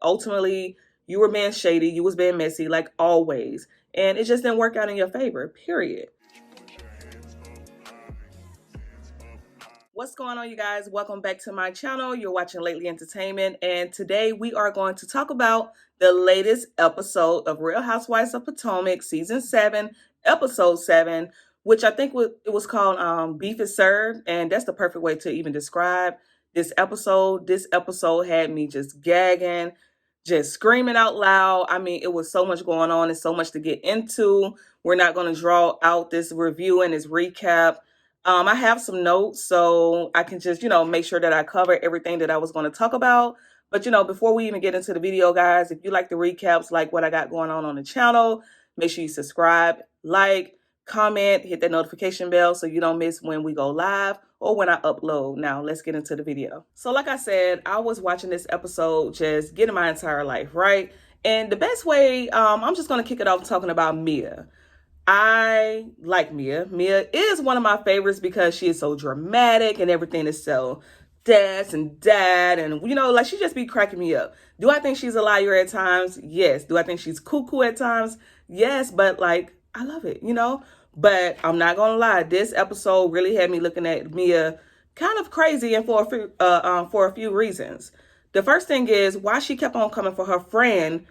Ultimately, you were being shady, you was being messy, like always. And it just didn't work out in your favor, period. What's going on, you guys? Welcome back to my channel. You're watching Lately Entertainment, and today we are going to talk about the latest episode of Real Housewives of Potomac, season 7, episode 7, which I think it was called Beef is Served, and that's the perfect way to even describe this episode. This episode had me just gagging, just screaming out loud. I mean, it was so much going on and so much to get into. We're not going to draw out this review and this recap. I have some notes so I can just, make sure that I cover everything that I was going to talk about. But, before we even get into the video, guys, if you like the recaps, like what I got going on the channel, make sure you subscribe, like, comment, hit that notification bell so you don't miss when we go live or when I upload. Now, let's get into the video. So like I said, I was watching this episode just getting my entire life, right? And the best way, I'm just going to kick it off talking about Mia. I like Mia. Mia is one of my favorites because she is so dramatic and everything is so das and dad. And, like she just be cracking me up. Do I think she's a liar at times? Yes. Do I think she's cuckoo at times? Yes. But like, I love it, But I'm not going to lie. This episode really had me looking at Mia kind of crazy and for a few reasons. The first thing is why she kept on coming for her friend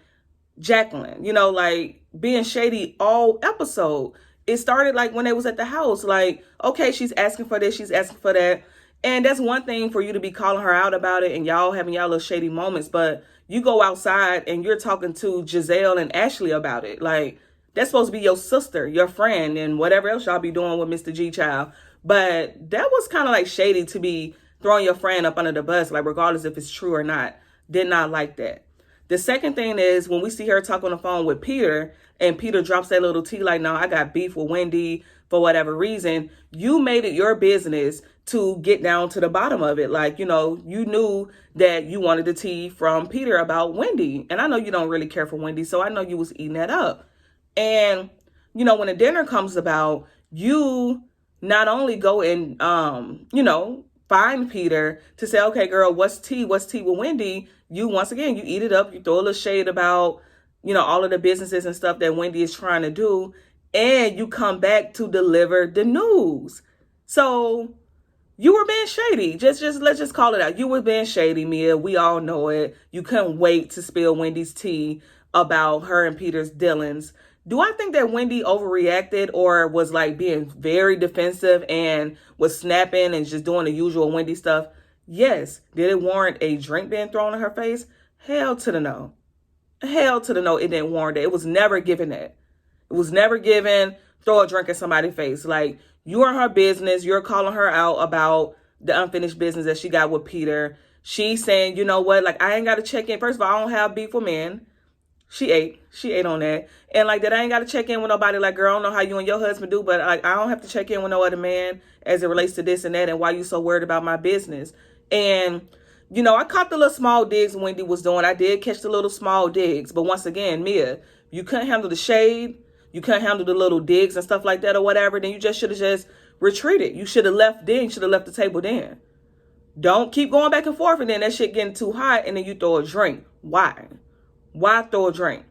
Jacqueline, like being shady all episode. It started like when they was at the house, like, okay, she's asking for this, she's asking for that. And that's one thing for you to be calling her out about it and y'all having y'all little shady moments, but you go outside and you're talking to Giselle and Ashley about it. Like, that's supposed to be your sister, your friend, and whatever else y'all be doing with Mr. G Child. But that was kind of like shady to be throwing your friend up under the bus, like regardless if it's true or not. Did not like that. The second thing is when we see her talk on the phone with Peter and Peter drops that little tea like, no, I got beef with Wendy for whatever reason. You made it your business to get down to the bottom of it. Like, you knew that you wanted the tea from Peter about Wendy. And I know you don't really care for Wendy, so I know you was eating that up. And, when the dinner comes about, you not only go and, find Peter to say, okay, girl, what's tea with Wendy? You, once again, you eat it up. You throw a little shade about, all of the businesses and stuff that Wendy is trying to do. And you come back to deliver the news. So you were being shady. Let's just call it out. You were being shady, Mia. We all know it. You couldn't wait to spill Wendy's tea about her and Peter's dealings. Do I think that Wendy overreacted or was like being very defensive and was snapping and just doing the usual Wendy stuff? Yes. Did it warrant a drink being thrown in her face? Hell to the no. Hell to the no, it didn't warrant it. It was never given that. It was never given throw a drink in somebody's face. Like, you are her business. You're calling her out about the unfinished business that she got with Peter. She's saying, you know what? Like, I ain't got to check in. First of all, I don't have beef with men. She ate on that. And like that, I ain't got to check in with nobody. Like, girl, I don't know how you and your husband do, but like, I don't have to check in with no other man as it relates to this and that. And why you so worried about my business? And, I caught the little small digs Wendy was doing. I did catch the little small digs. But once again, Mia, you couldn't handle the shade. You couldn't handle the little digs and stuff like that or whatever. Then you just should have just retreated. You should have left then. You should have left the table then. Don't keep going back and forth and then that shit getting too hot and then you throw a drink. Why? Why throw a drink?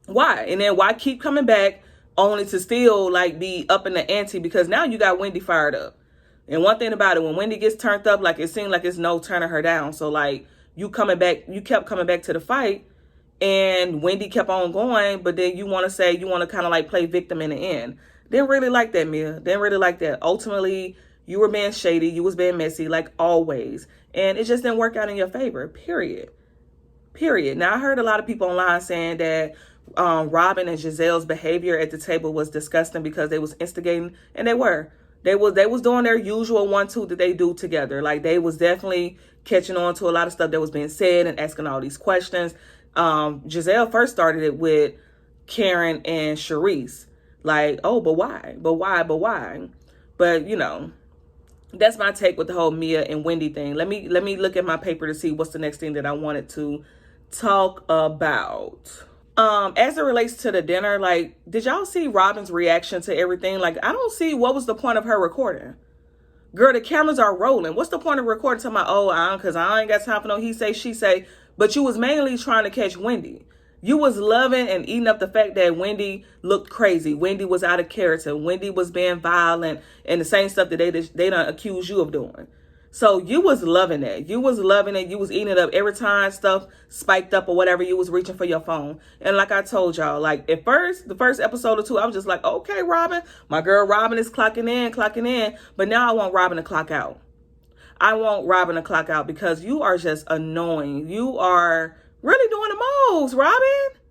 Why? And then why keep coming back only to still like be up in the ante? Because now you got Wendy fired up. And one thing about it, when Wendy gets turned up, like it seemed like it's no turning her down. So like you kept coming back to the fight and Wendy kept on going. But then you want to kind of like play victim in the end. Didn't really like that, Mia. Didn't really like that. Ultimately, you were being shady. You was being messy like always. And it just didn't work out in your favor, period. Now, I heard a lot of people online saying that Robin and Giselle's behavior at the table was disgusting because they was instigating, and they were. They was doing their usual 1-2 that they do together. Like, they was definitely catching on to a lot of stuff that was being said and asking all these questions. Giselle first started it with Karen and Charisse. Like, oh, but why? But why? But, that's my take with the whole Mia and Wendy thing. Let me look at my paper to see what's the next thing that I wanted to talk about. As it relates to the dinner, like, did y'all see Robin's reaction to everything? Like, I don't see what was the point of her recording. Girl, the cameras are rolling. What's the point of recording to my because I ain't got time for no he say, she say. but you was mainly trying to catch Wendy. You was loving and eating up the fact that Wendy looked crazy. Wendy was out of character. Wendy was being violent and the same stuff that they done accuse you of doing. So you was loving it. You was loving it. You was eating it up every time stuff spiked up or whatever. You was reaching for your phone. And like I told y'all, like at first, the first episode or two, I was just like, okay, Robin, my girl Robin is clocking in. But now I want Robin to clock out. I want Robin to clock out because you are just annoying. You are really doing the most, Robin.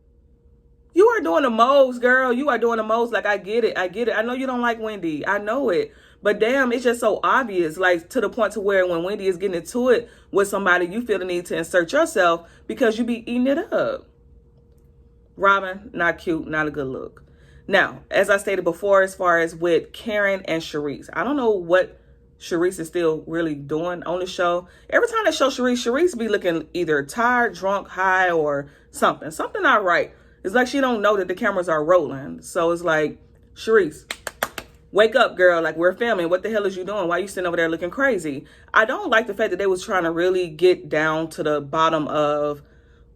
You are doing the most, girl. You are doing the most. Like, I get it. I know you don't like Wendy. I know it. But damn, it's just so obvious, like to the point to where when Wendy is getting into it with somebody, you feel the need to insert yourself because you be eating it up. Robin, not cute, not a good look. Now, as I stated before, as far as with Karen and Charisse, I don't know what Charisse is still really doing on the show. Every time they show Charisse be looking either tired, drunk, high, or something. Something not right. It's like she don't know that the cameras are rolling. So it's like, Charisse, wake up, girl. Like, we're filming. What the hell is you doing? Why are you sitting over there looking crazy? I don't like the fact that they was trying to really get down to the bottom of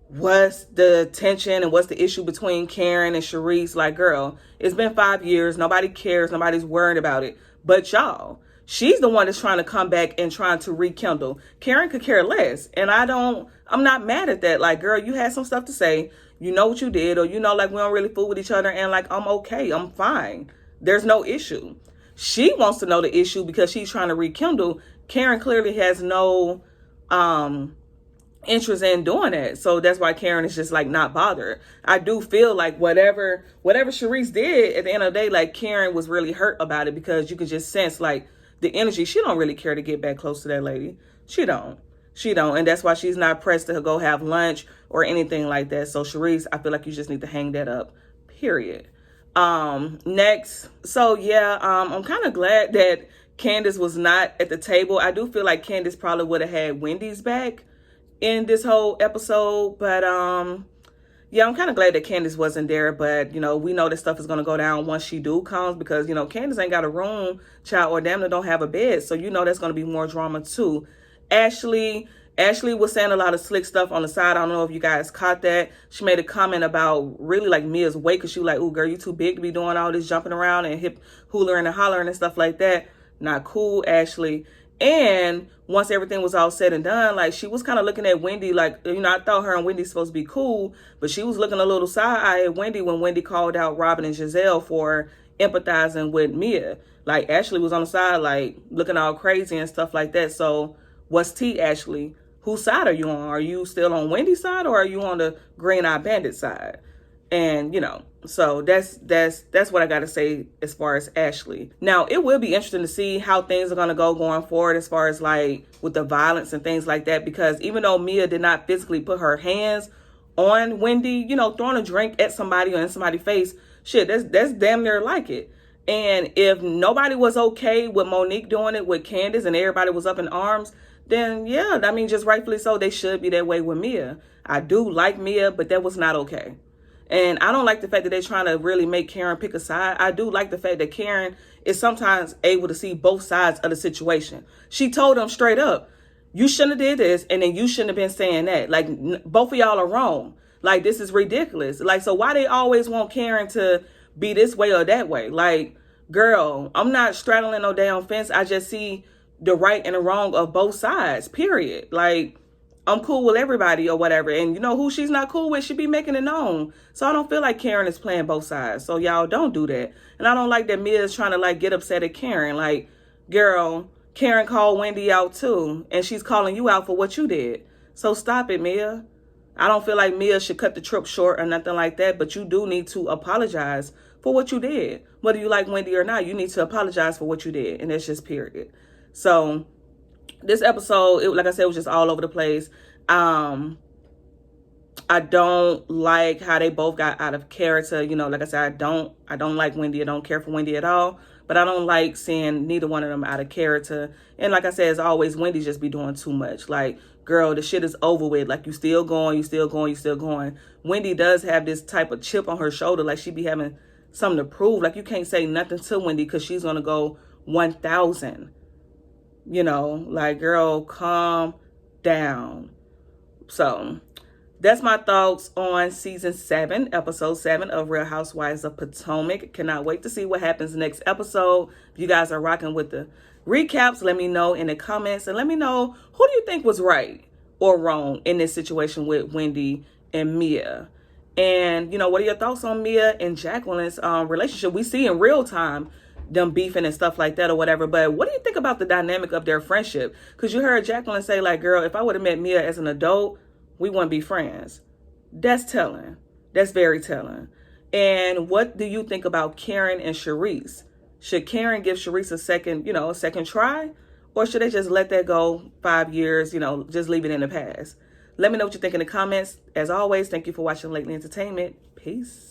what's the tension and what's the issue between Karen and Charisse. Like, girl, it's been 5 years. Nobody cares. Nobody's worried about it. But y'all, she's the one that's trying to come back and trying to rekindle. Karen could care less. And I'm not mad at that. Like, girl, you had some stuff to say. You know what you did, or you know, like, we don't really fool with each other, and like, I'm okay. I'm fine. There's no issue. She wants to know the issue because she's trying to rekindle. Karen clearly has no interest in doing that. So that's why Karen is just like not bothered. I do feel like whatever Charisse did at the end of the day, like Karen was really hurt about it because you could just sense like the energy. She don't really care to get back close to that lady. She don't. And that's why she's not pressed to go have lunch or anything like that. So Charisse, I feel like you just need to hang that up, period. Next. So yeah, I'm kind of glad that Candace was not at the table. I do feel like Candace probably would have had Wendy's back in this whole episode. But yeah, I'm kind of glad that Candace wasn't there. But, you know, we know that stuff is going to go down once she comes because, you know, Candace ain't got a room, child, or damn, they don't have a bed. So, you know, that's going to be more drama too. Ashley was saying a lot of slick stuff on the side. I don't know if you guys caught that. She made a comment about really like Mia's weight because she was like, ooh, girl, you too big to be doing all this jumping around and hip hollering and hollering and stuff like that. Not cool, Ashley. And once everything was all said and done, like she was kind of looking at Wendy like, you know, I thought her and Wendy supposed to be cool, but she was looking a little side-eye at Wendy when Wendy called out Robin and Giselle for empathizing with Mia. Like Ashley was on the side like looking all crazy and stuff like that. So what's tea, Ashley? Whose side are you on? Are you still on Wendy's side or are you on the Green Eye Bandit side? And, you know, so that's what I got to say as far as Ashley. Now, it will be interesting to see how things are going to go going forward as far as like with the violence and things like that, because even though Mia did not physically put her hands on Wendy, you know, throwing a drink at somebody or in somebody's face, shit, that's damn near like it. And if nobody was okay with Monique doing it with Candace and everybody was up in arms, then yeah, I mean, just rightfully so, they should be that way with Mia. I do like Mia, but that was not okay. And I don't like the fact that they're trying to really make Karen pick a side. I do like the fact that Karen is sometimes able to see both sides of the situation. She told them straight up, you shouldn't have did this, and then you shouldn't have been saying that. Like, both of y'all are wrong. Like, this is ridiculous. Like, so why they always want Karen to be this way or that way? Like, girl, I'm not straddling no damn fence. I just see the right and the wrong of both sides, period. Like, I'm cool with everybody or whatever. And you know who she's not cool with, she be making it known. So I don't feel like Karen is playing both sides. So y'all don't do that. And I don't like that Mia is trying to like get upset at Karen. Like, girl, Karen called Wendy out too. And she's calling you out for what you did. So stop it, Mia. I don't feel like Mia should cut the trip short or nothing like that. But you do need to apologize for what you did. Whether you like Wendy or not, you need to apologize for what you did. And that's just period. So this episode, like I said, was just all over the place. I don't like how they both got out of character. You know, like I said, I don't like Wendy. I don't care for Wendy at all. But I don't like seeing neither one of them out of character. And like I said, as always, Wendy just be doing too much. Like, girl, the shit is over with. Like, you still going. Wendy does have this type of chip on her shoulder. Like, she be having something to prove. Like, you can't say nothing to Wendy because she's going to go 1,000. You know, like, girl, calm down. So That's my thoughts on season 7, episode 7 of Real Housewives of Potomac. Cannot wait to see what happens next episode. If you guys are rocking with the recaps, let me know in the comments and let me know who do you think was right or wrong in this situation with Wendy and Mia. And, what are your thoughts on Mia and Jacqueline's relationship? We see in real time them beefing and stuff like that or whatever. But what do you think about the dynamic of their friendship? Because you heard Jacqueline say, like, girl, if I would have met Mia as an adult, we wouldn't be friends. That's telling. That's very telling. And what do you think about Karen and Charisse? Should Karen give Charisse a second try? Or should they just let that go 5 years, just leave it in the past? Let me know what you think in the comments. As always, thank you for watching Lately Entertainment. Peace.